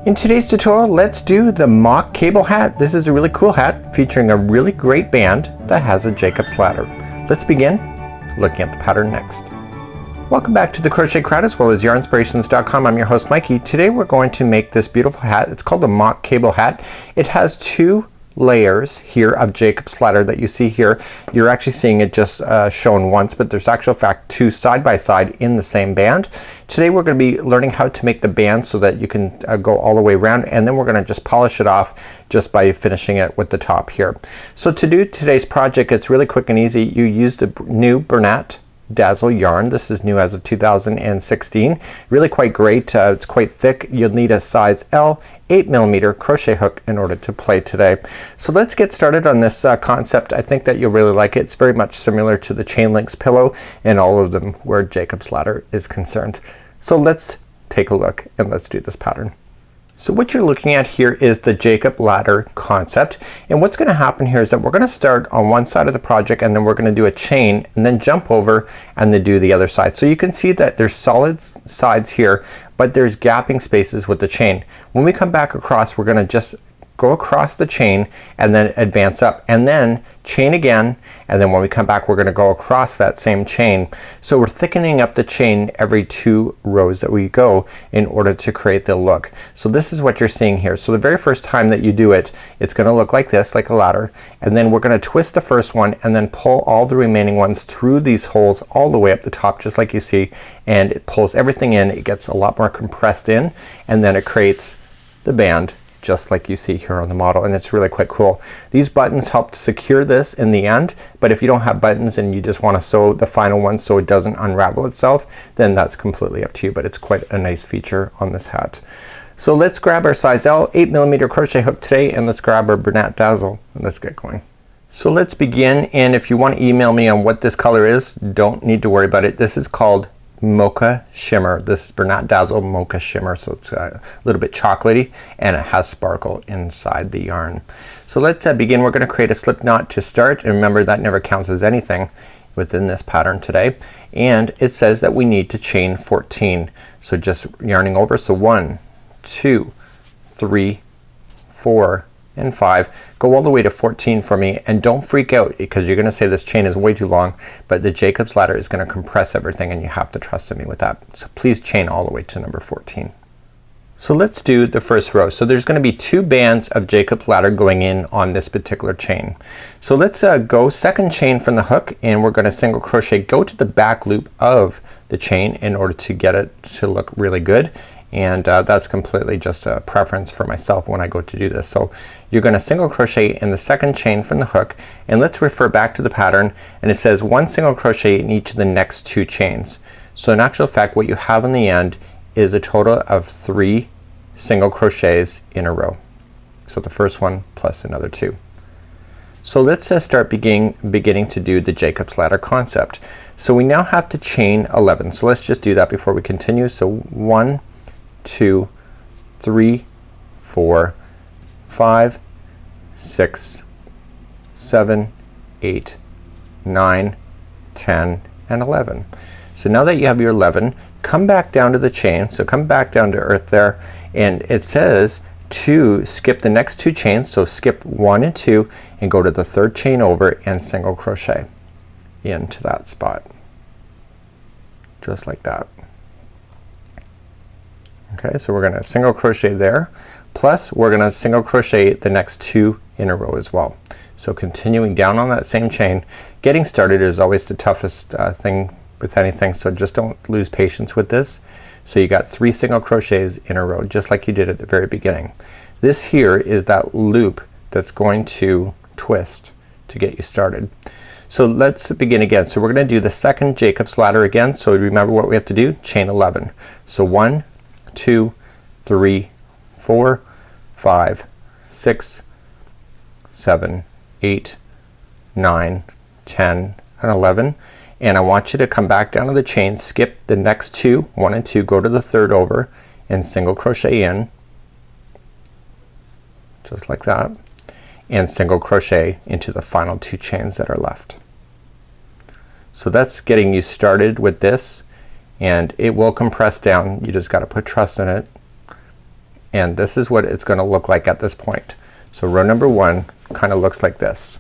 In today's tutorial, let's do the mock cable hat. This is a really cool hat featuring a really great band that has a Jacob's ladder. Let's begin looking at the pattern next. Welcome back to the Crochet Crowd as well as yarnspirations.com. I'm your host Mikey. Today we're going to make this beautiful hat. It's called a mock cable hat. It has two layers here of Jacob's ladder that you see here. You're actually seeing it just shown once, but there's actual fact two side by side in the same band. Today we're going to be learning how to make the band so that you can go all the way around, and then we're going to just polish it off just by finishing it with the top here. So to do today's project, it's really quick and easy. You use the new Bernat Dazzle yarn. This is new as of 2016. Really quite great. It's quite thick. You'll need a size L 8mm crochet hook in order to play today. So let's get started on this concept. I think that you'll really like it. It's very much similar to the chain links pillow and all of them where Jacob's ladder is concerned. So let's take a look and let's do this pattern. So what you're looking at here is the Jacob ladder concept, and what's going to happen here is that we're going to start on one side of the project and then we're going to do a chain and then jump over and then do the other side. So you can see that there's solid sides here, but there's gapping spaces with the chain. When we come back across, we're going to just go across the chain and then advance up and then chain again, and then when we come back we're going to go across that same chain. So we're thickening up the chain every 2 rows that we go in order to create the look. So this is what you're seeing here. So the very first time that you do it, it's going to look like this, like a ladder, and then we're going to twist the first one and then pull all the remaining ones through these holes all the way up the top just like you see, and it pulls everything in. It gets a lot more compressed in, and then it creates the band just like you see here on the model, and it's really quite cool. These buttons help to secure this in the end, but if you don't have buttons and you just want to sew the final one so it doesn't unravel itself, then that's completely up to you, but it's quite a nice feature on this hat. So let's grab our size L 8mm crochet hook today, and let's grab our Bernat Dazzle and let's get going. So let's begin, and if you want to email me on what this color is, don't need to worry about it. This is called Mocha Shimmer. This is Bernat Dazzle Mocha Shimmer, so it's a little bit chocolatey and it has sparkle inside the yarn. So let's begin. We're going to create a slip knot to start, and remember that never counts as anything within this pattern today, and it says that we need to chain 14. So just yarning over, so 1 2 3 4 and 5. Go all the way to 14 for me, and don't freak out because you're gonna say this chain is way too long, but the Jacob's ladder is gonna compress everything and you have to trust in me with that. So please chain all the way to number 14. So let's do the first row. So there's gonna be 2 bands of Jacob's ladder going in on this particular chain. So let's go second chain from the hook, and we're gonna single crochet, go to the back loop of the chain in order to get it to look really good. And that's completely just a preference for myself when I go to do this. So you're gonna single crochet in the second chain from the hook, and let's refer back to the pattern, and it says 1 single crochet in each of the next 2 chains. So in actual fact what you have in the end is a total of 3 single crochets in a row. So the first one plus another 2. So let's start beginning to do the Jacob's ladder concept. So we now have to chain 11. So let's just do that before we continue. So 1 2 3 4 5 6 7 8 9 10 and 11. So now that you have your 11, come back down to the chain. So come back down to earth there, and it says to skip the next 2 chains. So skip 1 and 2 and go to the 3rd chain over and single crochet into that spot just like that. Okay, so we're gonna single crochet there, plus we're gonna single crochet the next 2 in a row as well. So continuing down on that same chain. Getting started is always the toughest thing with anything, so just don't lose patience with this. So you got 3 single crochets in a row just like you did at the very beginning. This here is that loop that's going to twist to get you started. So let's begin again. So we're gonna do the second Jacob's ladder again. So remember what we have to do, chain 11. So 1 2 3 4 5 6 7 8 9 10 and 11, and I want you to come back down to the chain, skip the next 2, 1 and 2, go to the 3rd over and single crochet in just like that, and single crochet into the final 2 chains that are left. So that's getting you started with this, and it will compress down. You just got to put trust in it, and this is what it's going to look like at this point. So row number 1 kind of looks like this.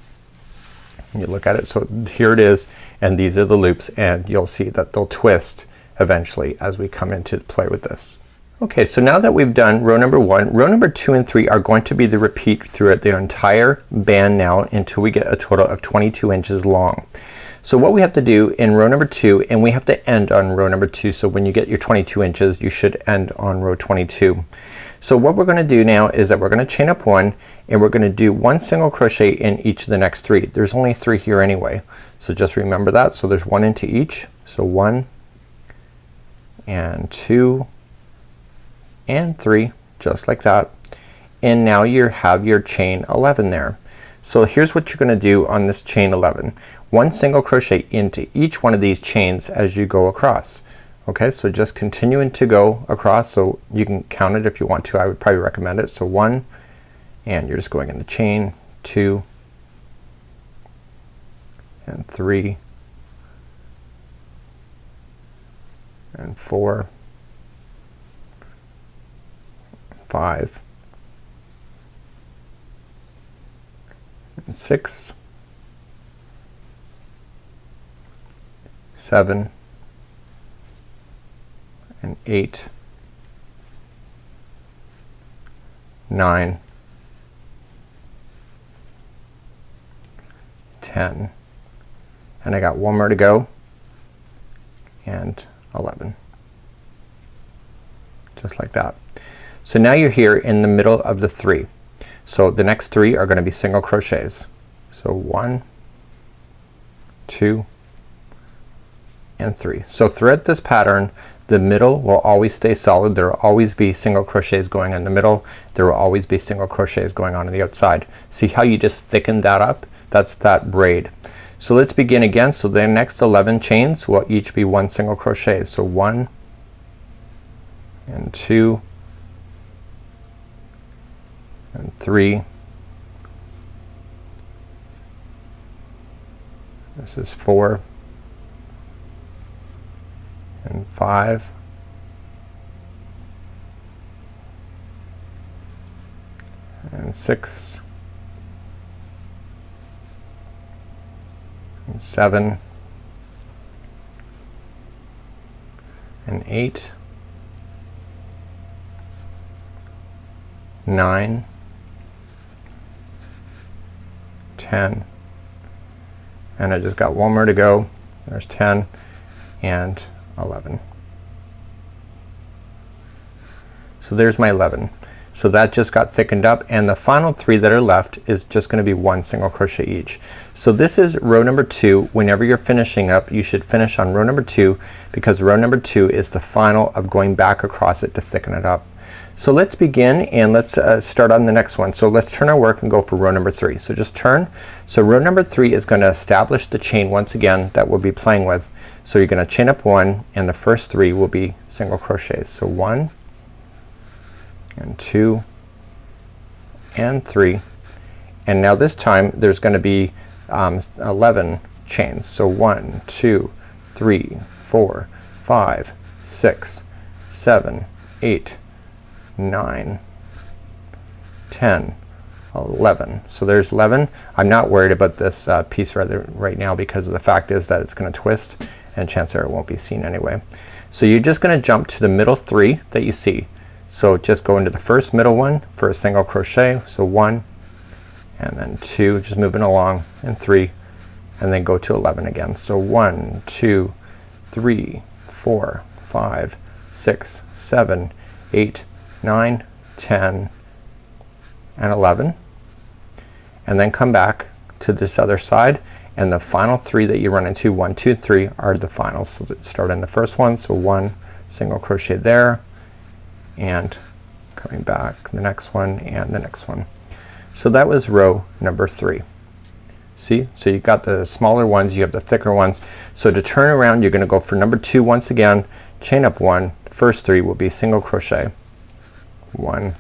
And you look at it, so here it is, and these are the loops, and you'll see that they'll twist eventually as we come into play with this. Okay, so now that we've done row number 1, row number 2 and 3 are going to be the repeat throughout the entire band now until we get a total of 22 inches long. So what we have to do in row number 2, and we have to end on row number 2, so when you get your 22 inches you should end on row 22. So what we're gonna do now is that we're gonna chain up 1, and we're gonna do 1 single crochet in each of the next 3. There's only 3 here anyway, so just remember that. So there's 1 into each, so 1 and 2 and 3, just like that. And now you have your chain 11 there. So here's what you're gonna do on this chain 11. 1 single crochet into each one of these chains as you go across. Okay, so just continuing to go across, so you can count it if you want to. I would probably recommend it. So 1, and you're just going in the chain, 2 and 3 and 4, 5 and 6, 7 and 8, 9, 10, and I got 1 more to go, and 11, just like that. So now you're here in the middle of the 3. So the next 3 are going to be single crochets. So 1, 2 and 3. So throughout this pattern the middle will always stay solid. There will always be single crochets going in the middle. There will always be single crochets going on the outside. See how you just thicken that up? That's that braid. So let's begin again. So the next 11 chains will each be 1 single crochet. So 1 and 2 and 3. This is 4 and 5 and 6 and 7 and 8, 9, 10, and I just got 1 more to go. There's 10 and 11. So there's my 11. So that just got thickened up, and the final 3 that are left is just gonna be 1 single crochet each. So this is row number 2. Whenever you're finishing up you should finish on row number 2, because row number 2 is the final of going back across it to thicken it up. So let's begin, and let's start on the next one. So let's turn our work and go for row number 3. So just turn. So row number 3 is gonna establish the chain once again that we'll be playing with. So you're gonna chain up 1, and the first 3 will be single crochets. So 1 and 2 and 3, and now this time there's gonna be 11 chains. So 1, 2, 3, 4, 5, 6, 7, 8, 9, 10, 11. So there's 11. I'm not worried about this piece right now, because the fact is that it's gonna twist, and chances are it won't be seen anyway. So you're just gonna jump to the middle 3 that you see. So just go into the first middle one for a single crochet. So 1 and then 2, just moving along, and 3, and then go to 11 again. So 1, 2, 3, 4, 5, 6, 7, 8, 9, 10 and 11, and then come back to this other side, and the final 3 that you run into, 1, 2, 3, are the finals. So start in the first one. So 1 single crochet there, and coming back the next one and the next one. So that was row number 3. See? So you got the smaller ones, you have the thicker ones. So to turn around you're gonna go for number 2 once again, chain up 1, first 3 will be single crochet. 1,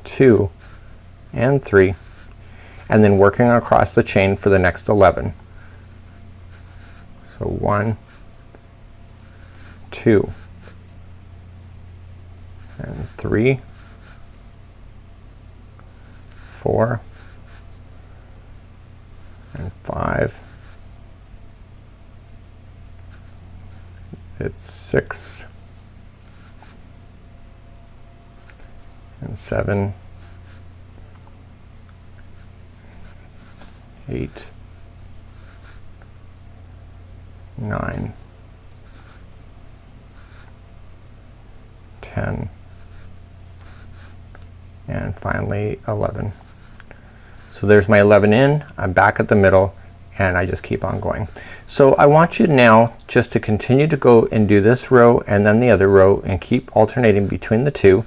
2 and 3, and then working across the chain for the next 11. So 1, 2 and 3, 4, and 5. It's 6 and 7, 8, 9, 10, and finally 11. So there's my 11 in. I'm back at the middle and I just keep on going. So I want you now just to continue to go and do this row and then the other row and keep alternating between the two.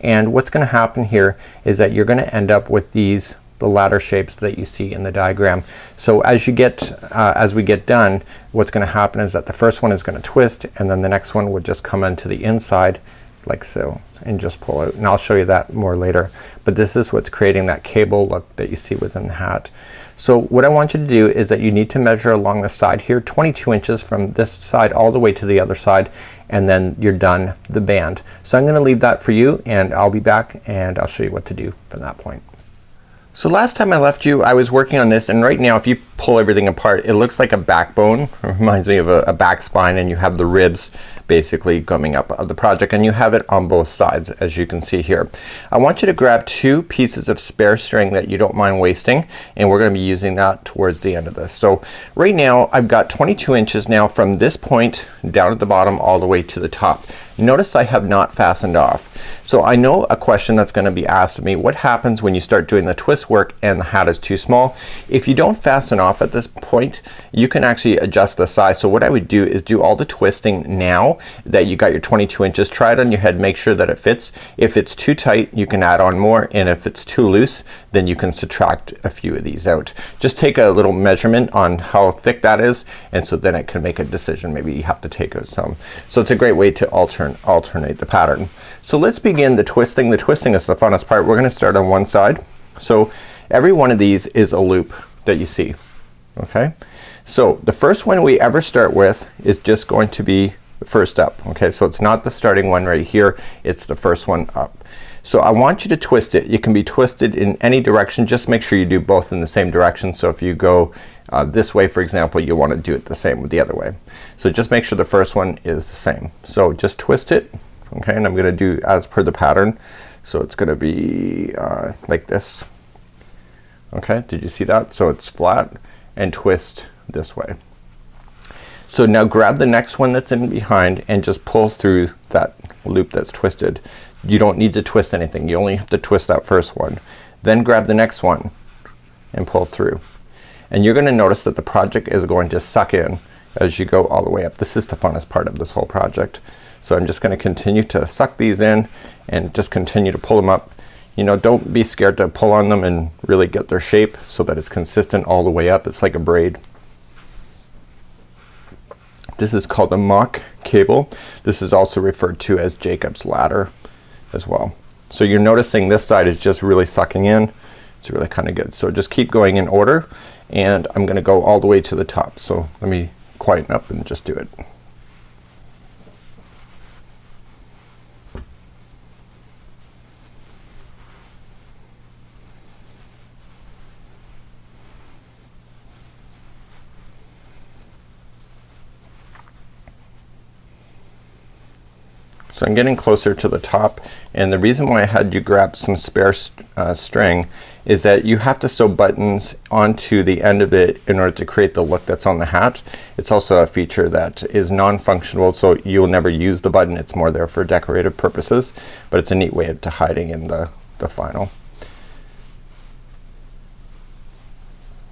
And what's gonna happen here is that you're gonna end up with these the ladder shapes that you see in the diagram. So as we get done, what's gonna happen is that the first one is gonna twist and then the next one would just come into the inside like so and just pull out, and I'll show you that more later. But this is what's creating that cable look that you see within the hat. So what I want you to do is that you need to measure along the side here 22 inches from this side all the way to the other side, and then you're done the band. So I'm gonna leave that for you and I'll be back and I'll show you what to do from that point. So last time I left you I was working on this, and right now if you pull everything apart it looks like a backbone. It reminds me of a back spine, and you have the ribs basically coming up of the project, and you have it on both sides as you can see here. I want you to grab 2 pieces of spare string that you don't mind wasting, and we're gonna be using that towards the end of this. So right now I've got 22 inches now from this point down at the bottom all the way to the top. Notice I have not fastened off. So I know a question that's gonna be asked of me: what happens when you start doing the twist work and the hat is too small? If you don't fasten off at this point you can actually adjust the size. So what I would do is do all the twisting now that you got your 22 inches. Try it on your head, make sure that it fits. If it's too tight you can add on more, and if it's too loose then you can subtract a few of these out. Just take a little measurement on how thick that is, and so then it can make a decision. Maybe you have to take out some. So it's a great way to alternate the pattern. So let's begin the twisting. The twisting is the funnest part. We're gonna start on one side. So every one of these is a loop that you see. Okay, so the first one we ever start with is just going to be the first up. Okay, so it's not the starting one right here, it's the first one up. So I want you to twist it. You can be twisted in any direction. Just make sure you do both in the same direction. So if you go this way for example, you want to do it the same with the other way. So just make sure the first one is the same. So just twist it. Okay, and I'm gonna do as per the pattern. So it's gonna be like this. Okay, did you see that? So it's flat and twist this way. So now grab the next one that's in behind and just pull through that loop that's twisted. You don't need to twist anything. You only have to twist that first one. Then grab the next one and pull through. And you're gonna notice that the project is going to suck in as you go all the way up. This is the funnest part of this whole project. So I'm just gonna continue to suck these in and just continue to pull them up. You know, don't be scared to pull on them and really get their shape so that it's consistent all the way up. It's like a braid. This is called a mock cable. This is also referred to as Jacob's ladder as well. So you're noticing this side is just really sucking in. It's really kind of good. So just keep going in order, and I'm gonna go all the way to the top. So let me quieten up and just do it. So I'm getting closer to the top, and the reason why I had you grab some spare string is that you have to sew buttons onto the end of it in order to create the look that's on the hat. It's also a feature that is non-functional, so you'll never use the button. It's more there for decorative purposes, but it's a neat way to hiding in the final.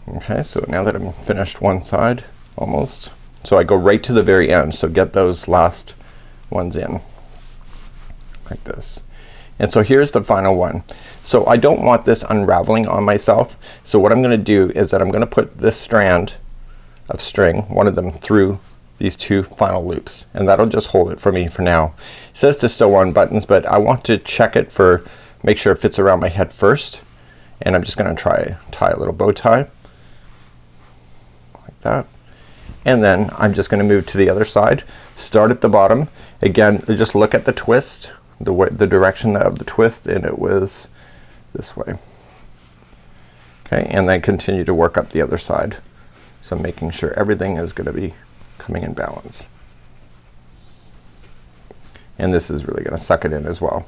Okay, so now that I'm finished one side almost, so I go right to the very end. So get those last ones in like this. And so here's the final one. So I don't want this unraveling on myself. So what I'm gonna do is that I'm gonna put this strand of string, one of them, through these 2 final loops, and that'll just hold it for me for now. It says to sew on buttons, but I want to check it for, make sure it fits around my head first. And I'm just gonna tie a little bow tie like that. And then I'm just gonna move to the other side, start at the bottom. Again, just look at the twist the direction of the twist, and it was this way. Okay, and then continue to work up the other side. So making sure everything is going to be coming in balance. And this is really going to suck it in as well.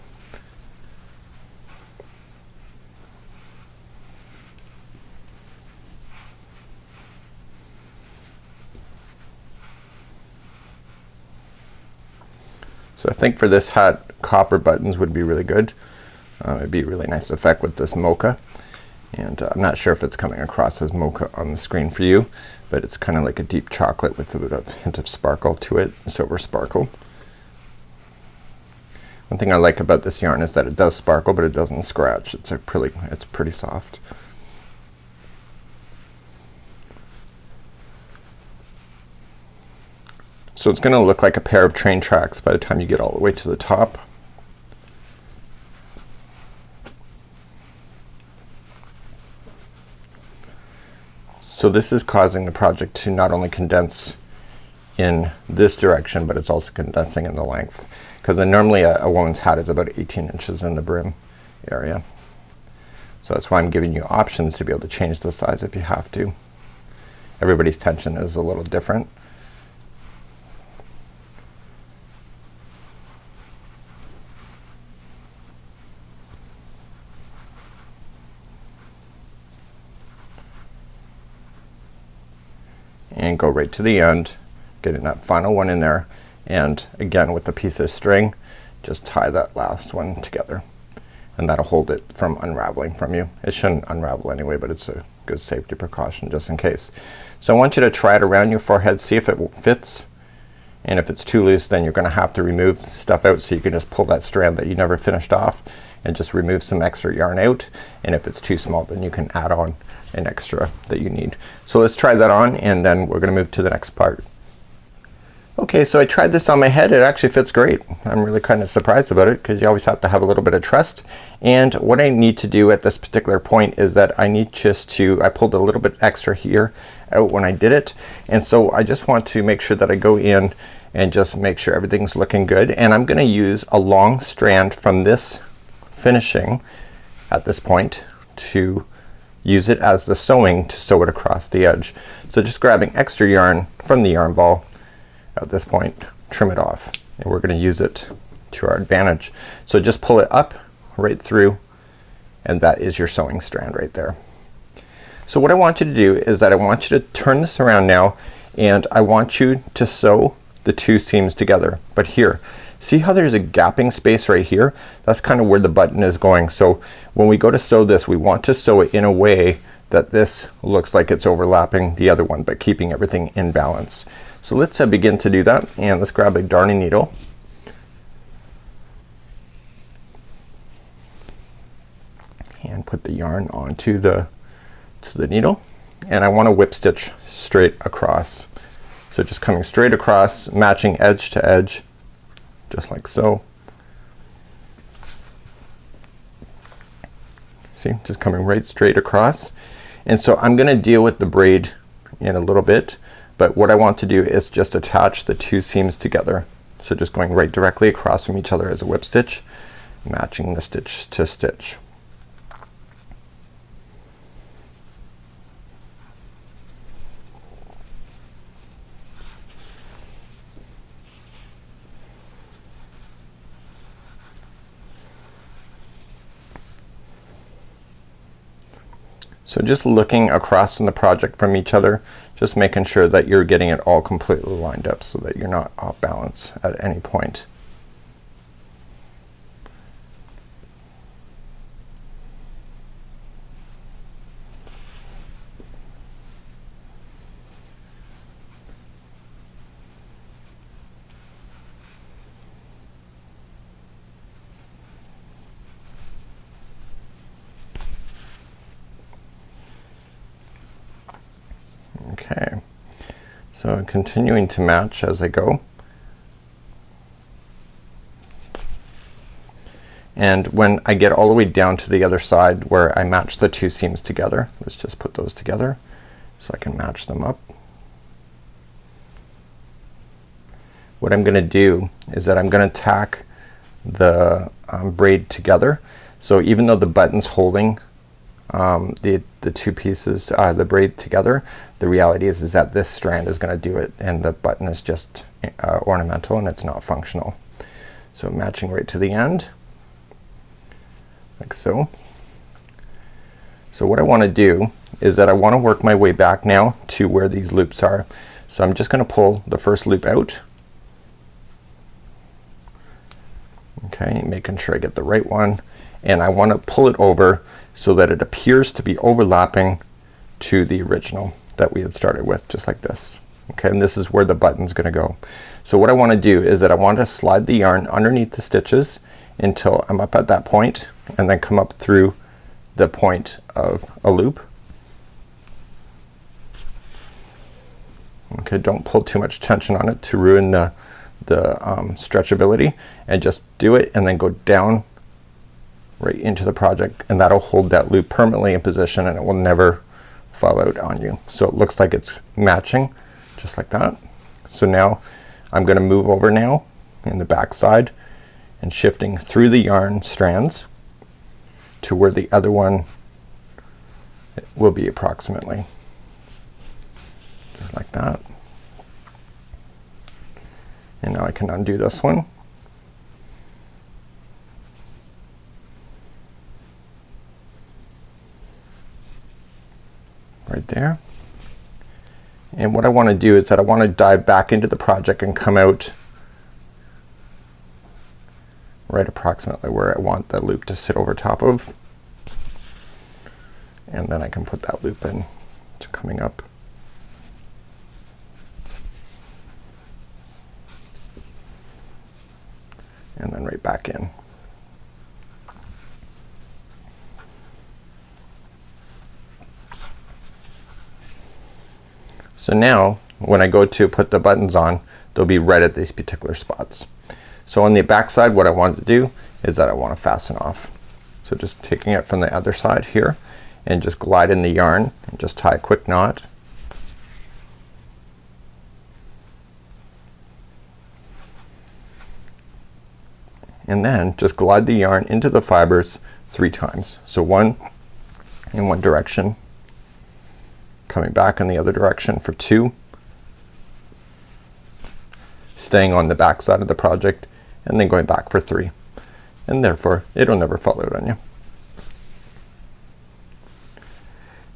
So I think for this hat, copper buttons would be really good. It'd be a really nice effect with this mocha. And I'm not sure if it's coming across as mocha on the screen for you, but it's kind of like a deep chocolate with a bit of hint of sparkle to it, silver sparkle. One thing I like about this yarn is that it does sparkle, but it doesn't scratch. It's pretty soft. So it's gonna look like a pair of train tracks by the time you get all the way to the top. So this is causing the project to not only condense in this direction, but it's also condensing in the length. Because normally a woman's hat is about 18 inches in the brim area. So that's why I'm giving you options to be able to change the size if you have to. Everybody's tension is a little different. And go right to the end, getting that final one in there, and again with the piece of string just tie that last one together, and that'll hold it from unraveling from you. It shouldn't unravel anyway, but it's a good safety precaution just in case. So I want you to try it around your forehead, see if it fits, and if it's too loose then you're gonna have to remove stuff out, so you can just pull that strand that you never finished off and just remove some extra yarn out, and if it's too small then you can add on an extra that you need. So let's try that on, and then we're gonna move to the next part. Okay, so I tried this on my head. It actually fits great. I'm really kind of surprised about it, because you always have to have a little bit of trust. And what I need to do at this particular point is that I need just to, I pulled a little bit extra here out when I did it, and so I just want to make sure that I go in and just make sure everything's looking good. And I'm gonna use a long strand from this finishing at this point to use it as the sewing to sew it across the edge. So just grabbing extra yarn from the yarn ball at this point, trim it off, and we're gonna use it to our advantage. So just pull it up right through, and that is your sewing strand right there. So what I want you to do is that I want you to turn this around now, and I want you to sew the two seams together. But here, see how there's a gapping space right here? That's kind of where the button is going. So when we go to sew this, we want to sew it in a way that this looks like it's overlapping the other one, but keeping everything in balance. So let's begin to do that, and let's grab a darning needle. And put the yarn onto the needle, and I want to whip stitch straight across. So just coming straight across, matching edge to edge, just like so. See, just coming right straight across. And so I'm gonna deal with the braid in a little bit, but what I want to do is just attach the two seams together. So just going right directly across from each other as a whip stitch, matching the stitch to stitch. So just looking across in the project from each other, just making sure that you're getting it all completely lined up so that you're not off balance at any point. Okay, so continuing to match as I go. And when I get all the way down to the other side where I match the two seams together, let's just put those together so I can match them up. What I'm gonna do is that I'm gonna tack the braid together. So even though the button's holding the two pieces, the braid together, the reality is that this strand is going to do it, and the button is just ornamental and it's not functional. So matching right to the end, like so. So what I want to do is that I want to work my way back now to where these loops are. So I'm just going to pull the first loop out. Okay, making sure I get the right one, and I want to pull it over so that it appears to be overlapping to the original that we had started with, just like this. Okay, and this is where the button's gonna go. So what I want to do is that I want to slide the yarn underneath the stitches until I'm up at that point, and then come up through the point of a loop. Okay, don't pull too much tension on it to ruin the stretchability, and just do it and then go down right into the project, and that'll hold that loop permanently in position and it will never fall out on you. So it looks like it's matching just like that. So now I'm gonna move over now in the back side and shifting through the yarn strands to where the other one will be approximately, just like that. And now I can undo this one. Right there. And what I want to do is that I want to dive back into the project and come out right approximately where I want the loop to sit over top of. And then I can put that loop in to coming up. And then right back in. So now when I go to put the buttons on, they'll be right at these particular spots. So on the back side, what I want to do is that I want to fasten off. So just taking it from the other side here and just glide in the yarn and just tie a quick knot. And then just glide the yarn into the fibers 3 times. So 1 in one direction, coming back in the other direction for 2, staying on the back side of the project, and then going back for 3. And therefore it'll never fall out on you.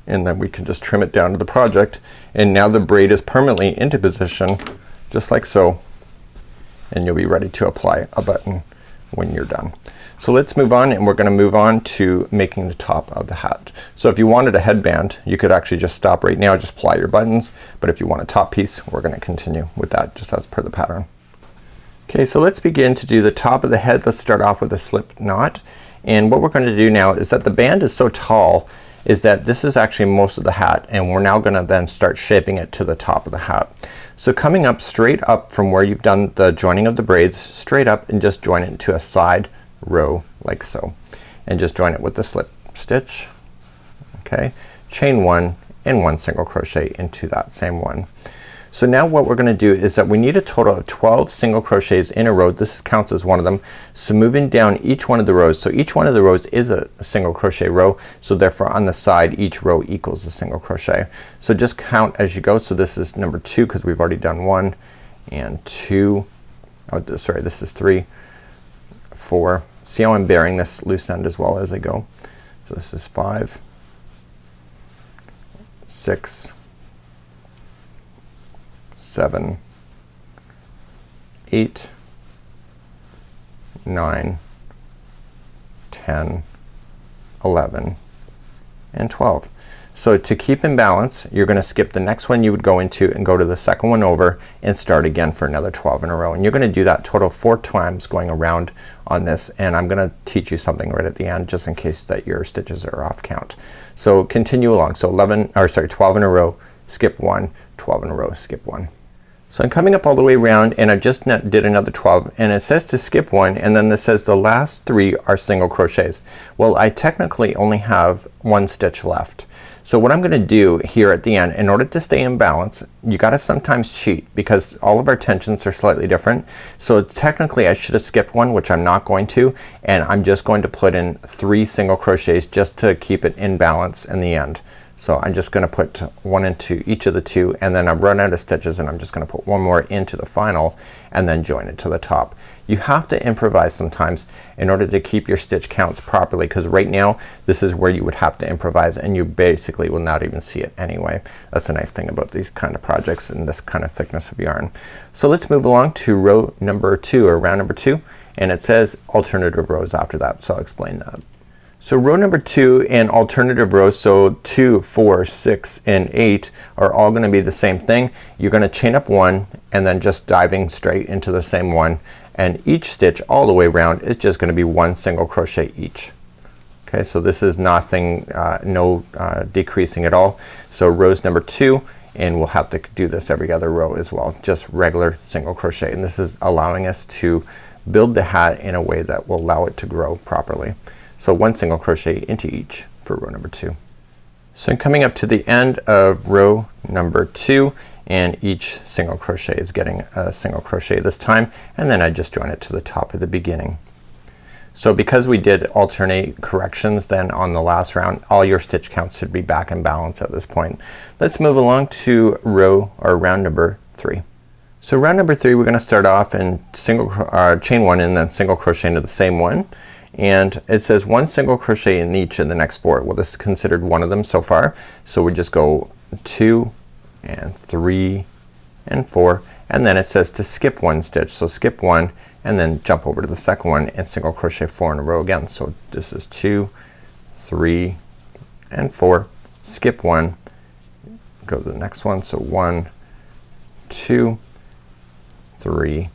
And then we can just trim it down to the project, and now the braid is permanently into position just like so, and you'll be ready to apply a button when you're done. So let's move on, and we're gonna move on to making the top of the hat. So if you wanted a headband, you could actually just stop right now, just apply your buttons, but if you want a top piece, we're gonna continue with that just as per the pattern. Okay, so let's begin to do the top of the head. Let's start off with a slip knot, and what we're going to do now is that the band is so tall is that this is actually most of the hat, and we're now gonna then start shaping it to the top of the hat. So coming up straight up from where you've done the joining of the braids, straight up and just join it into a side row like so, and just join it with the slip stitch. Okay, chain 1 and 1 single crochet into that same one. So now what we're gonna do is that we need a total of 12 single crochets in a row. This counts as one of them. So moving down each one of the rows, so each one of the rows is a single crochet row, so therefore on the side each row equals a single crochet. So just count as you go. So this is number 2 because we've already done 1 and 2. Oh, sorry, this is 3, 4. See how I'm bearing this loose end as well as I go. So this is 5, 6, 7, 8, 9, 10, 11, and 12. So to keep in balance, you're gonna skip the next one you would go into and go to the second one over and start again for another 12 in a row. And you're gonna do that total 4 times going around on this, and I'm gonna teach you something right at the end just in case that your stitches are off count. So continue along. So 12 in a row, skip 1, 12 in a row, skip 1. So I'm coming up all the way around, and I just did another 12, and it says to skip 1, and then this says the last 3 are single crochets. Well, I technically only have 1 stitch left. So what I'm gonna do here at the end, in order to stay in balance, you gotta sometimes cheat because all of our tensions are slightly different. So technically I should have skipped one, which I'm not going to, and I'm just going to put in 3 single crochets just to keep it in balance in the end. So I'm just gonna put one into each of the 2, and then I've run out of stitches and I'm just gonna put one more into the final and then join it to the top. You have to improvise sometimes in order to keep your stitch counts properly, because right now this is where you would have to improvise and you basically will not even see it anyway. That's a nice thing about these kind of projects and this kind of thickness of yarn. So let's move along to row number 2 or round number 2, and it says alternative rows after that, so I'll explain that. So row number 2 and alternative rows, so 2, 4, 6 and 8 are all gonna be the same thing. You're gonna chain up 1 and then just diving straight into the same one, and each stitch all the way around is just gonna be 1 single crochet each. Okay, so this is nothing, no decreasing at all. So rows number 2, and we'll have to do this every other row as well, just regular single crochet, and this is allowing us to build the hat in a way that will allow it to grow properly. So 1 single crochet into each for row number 2. So I'm coming up to the end of row number 2, and each single crochet is getting a single crochet this time, and then I just join it to the top of the beginning. So because we did alternate corrections then on the last round, all your stitch counts should be back in balance at this point. Let's move along to row or round number 3. So round number 3, we're gonna start off and chain 1 and then single crochet into the same one. And it says 1 single crochet in each of the next 4. Well, this is considered one of them so far. So we just go 2 and 3 and 4, and then it says to skip 1 stitch. So skip 1 and then jump over to the second one and single crochet 4 in a row again. So this is 2, 3 and 4, skip 1, go to the next one. So 1, 2, 3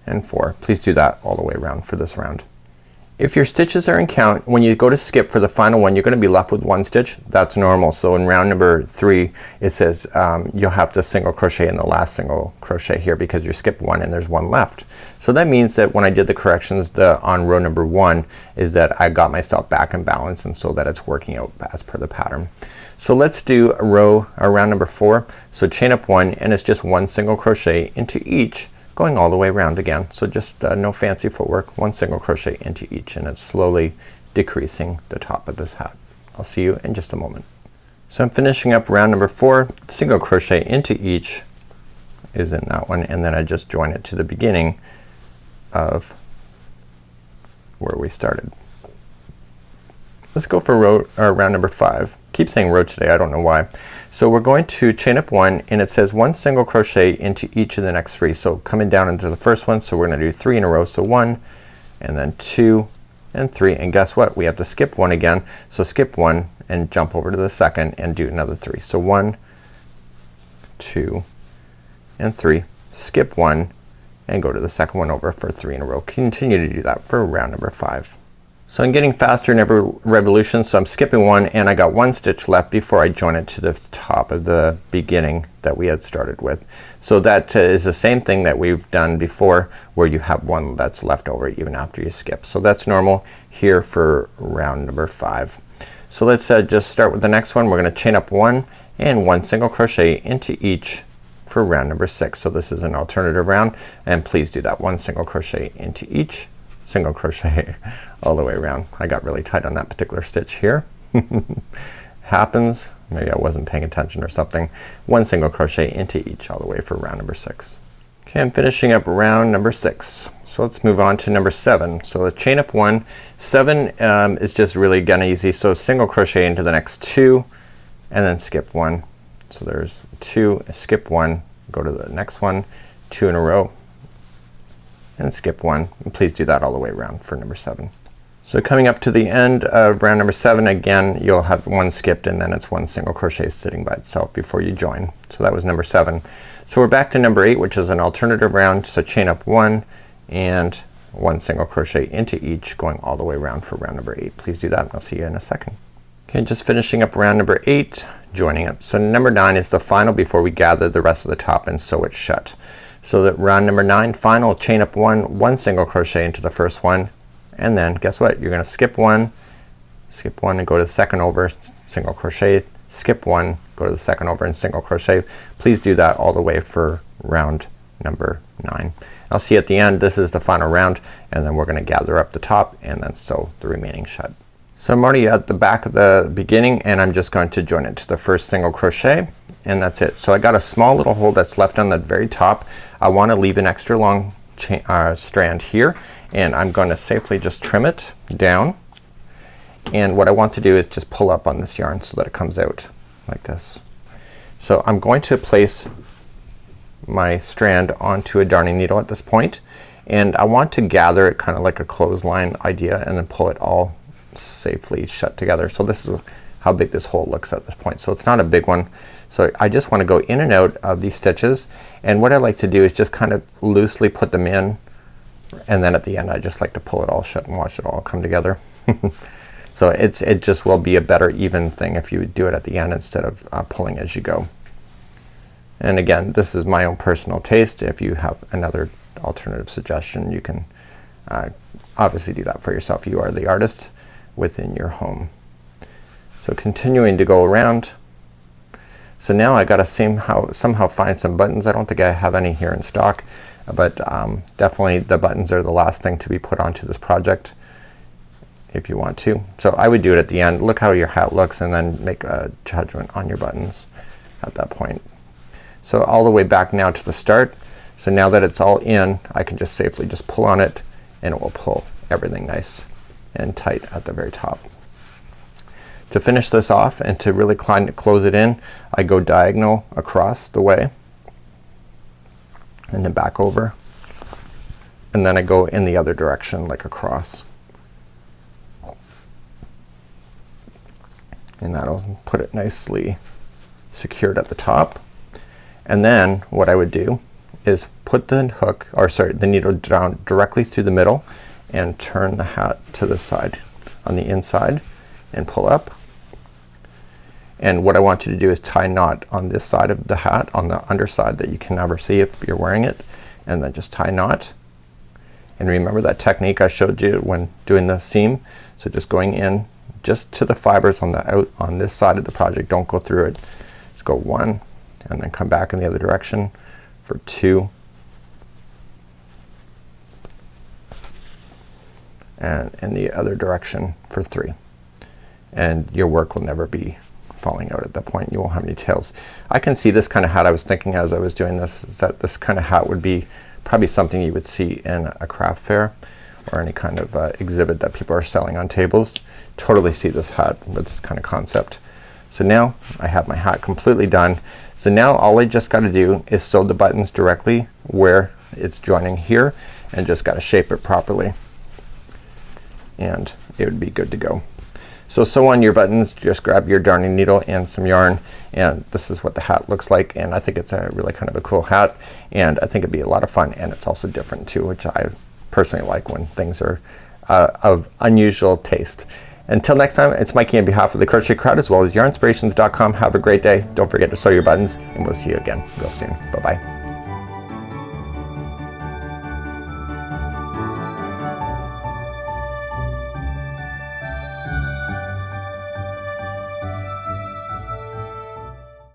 and 4. Please do that all the way around for this round. If your stitches are in count, when you go to skip for the final one, you're gonna be left with 1 stitch. That's normal. So in round number 3 it says you'll have to single crochet in the last single crochet here because you skipped 1 and there's 1 left. So that means that when I did the corrections on row number 1 is that I got myself back in balance, and so that it's working out as per the pattern. So let's do round number 4. So chain up 1 and it's just 1 single crochet into each, going all the way around again. So just no fancy footwork, 1 single crochet into each, and it's slowly decreasing the top of this hat. I'll see you in just a moment. So I'm finishing up round number 4. Single crochet into each is in that one, and then I just join it to the beginning of where we started. Let's go for round number 5. Keep saying row today, I don't know why. So we're going to chain up 1 and it says 1 single crochet into each of the next 3. So coming down into the first one, so we're gonna do 3 in a row. So 1 and then 2 and 3, and guess what? We have to skip 1 again. So skip 1 and jump over to the second and do another 3. So 1, 2 and 3, skip 1 and go to the second one over for 3 in a row. Continue to do that for round number 5. So I'm getting faster in every revolution, so I'm skipping 1 and I got 1 stitch left before I join it to the top of the beginning that we had started with. So that is the same thing that we've done before, where you have 1 that's left over even after you skip. So that's normal here for round number 5. So let's just start with the next one. We're gonna chain up 1 and 1 single crochet into each for round number 6. So this is an alternative round, and please do that 1 single crochet into each, single crochet all the way around. I got really tight on that particular stitch here. Happens. Maybe I wasn't paying attention or something. 1 single crochet into each all the way for round number 6. Okay, I'm finishing up round number 6. So let's move on to number 7. So let's chain up 1. 7 is just really again easy. So single crochet into the next 2 and then skip 1. So there's 2, skip 1, go to the next one, 2 in a row, and skip 1. And please do that all the way around for number 7. So coming up to the end of round number 7, again you'll have 1 skipped and then it's 1 single crochet sitting by itself before you join. So that was number 7. So we're back to number 8, which is an alternative round. So chain up 1 and 1 single crochet into each, going all the way around for round number 8. Please do that and I'll see you in a second. Okay, just finishing up round number 8, joining up. So number 9 is the final before we gather the rest of the top and sew it shut. So that round number 9, final, chain up 1, 1 single crochet into the first one, and then guess what? You're gonna skip 1 and go to the second over, single crochet, skip one, go to the second over and single crochet. Please do that all the way for round number 9. I'll see you at the end. This is the final round, and then we're gonna gather up the top and then sew the remaining shed. So I'm already at the back of the beginning, and I'm just going to join it to the first single crochet, and that's it. So I got a small little hole that's left on the very top. I want to leave an extra long strand here, and I'm going to safely just trim it down. And what I want to do is just pull up on this yarn so that it comes out like this. So I'm going to place my strand onto a darning needle at this point, and I want to gather it kind of like a clothesline idea and then pull it all safely shut together. So this is how big this hole looks at this point. So it's not a big one. So I just want to go in and out of these stitches, and what I like to do is just kind of loosely put them in, and then at the end I just like to pull it all shut and watch it all come together. So it just will be a better even thing if you do it at the end instead of pulling as you go. And again, this is my own personal taste. If you have another alternative suggestion, you can obviously do that for yourself. You are the artist within your home. So continuing to go around. So now I gotta somehow find some buttons. I don't think I have any here in stock, but definitely the buttons are the last thing to be put onto this project if you want to. So I would do it at the end. Look how your hat looks and then make a judgment on your buttons at that point. So all the way back now to the start. So now that it's all in, I can just safely just pull on it, and it will pull everything nice and tight at the very top. To finish this off and to really close it in, I go diagonal across the way and then back over, and then I go in the other direction like across, and that'll put it nicely secured at the top. And then what I would do is put the hook, or sorry, the needle down directly through the middle and turn the hat to the side on the inside and pull up. And what I want you to do is tie a knot on this side of the hat, on the underside that you can never see if you're wearing it, and then just tie a knot. And remember that technique I showed you when doing the seam. So just going in just to the fibers on this side of the project. Don't go through it. Just go 1 and then come back in the other direction for 2, and in the other direction for 3, and your work will never be falling out at that point. You won't have any tails. I can see this kind of hat. I was thinking as I was doing this that this kind of hat would be probably something you would see in a craft fair or any kind of exhibit that people are selling on tables. Totally see this hat with this kind of concept. So now I have my hat completely done. So now all I just got to do is sew the buttons directly where it's joining here, and just got to shape it properly, and it would be good to go. So sew on your buttons. Just grab your darning needle and some yarn, and this is what the hat looks like. And I think it's a really kind of a cool hat, and I think it'd be a lot of fun, and it's also different too, which I personally like when things are of unusual taste. Until next time, it's Mikey on behalf of the Crochet Crowd as well as yarnspirations.com. Have a great day. Don't forget to sew your buttons, and we'll see you again real soon. Bye bye.